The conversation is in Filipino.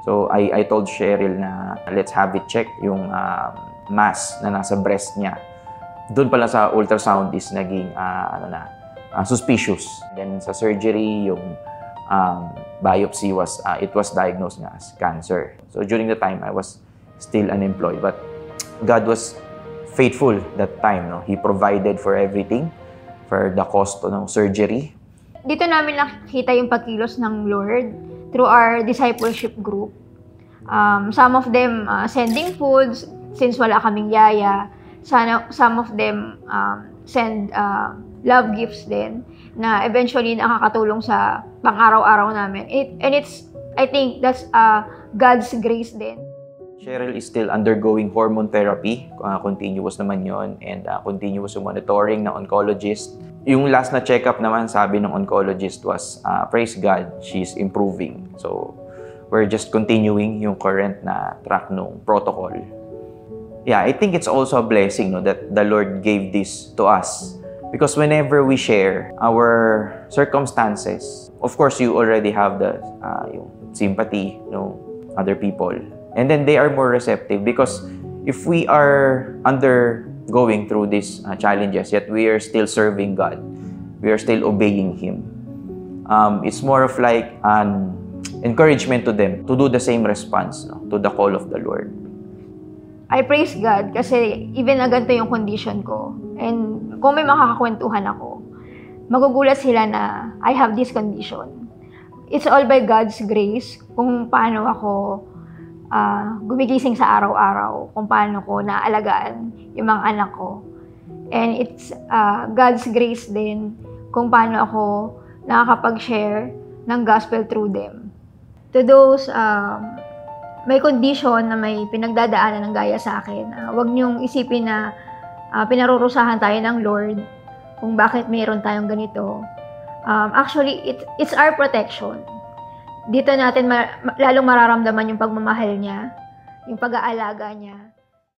So I told Cheryl na let's have it checked yung mass na nasa breast niya. Doon pala sa ultrasound is naging suspicious. Then sa surgery, yung biopsy was, it was diagnosed nga as cancer. So during the time, I was still unemployed. But God was faithful that time. No? He provided for everything, for the cost ng surgery. Dito namin nakikita yung pagkilos ng Lord through our discipleship group. Some of them sending foods since wala kaming yaya. Some of them send love gifts din na eventually nakakatulong sa pang-araw-araw namin. I think that's God's grace din. Cheryl is still undergoing hormone therapy. Continuous naman yon, and continuous monitoring ng oncologist. Yung last na check-up naman, sabi ng oncologist was, praise God, she's improving. So, we're just continuing yung current na track ng protocol. Yeah, I think it's also a blessing, no, that the Lord gave this to us. Because whenever we share our circumstances, of course, you already have the yung sympathy, other people. And then they are more receptive because if we are undergoing through these challenges, yet we are still serving God, we are still obeying Him, it's more of like an encouragement to them to do the same response, to the call of the Lord. I praise God kasi even na ganito yung condition ko. And kung may makakakwentuhan ako, magugulat sila na I have this condition. It's all by God's grace kung paano ako gumigising sa araw-araw, kung paano ko naalagaan yung mga anak ko. And it's God's grace din kung paano ako nakakapag-share ng gospel through them. To those may condition na may pinagdadaanan ng gaya sa akin, huwag niyong isipin na pinarurusahan tayo ng Lord kung bakit mayroon tayong ganito. Actually, it's our protection. Dito natin lalong mararamdaman yung pagmamahal niya, yung pag-aalaga niya.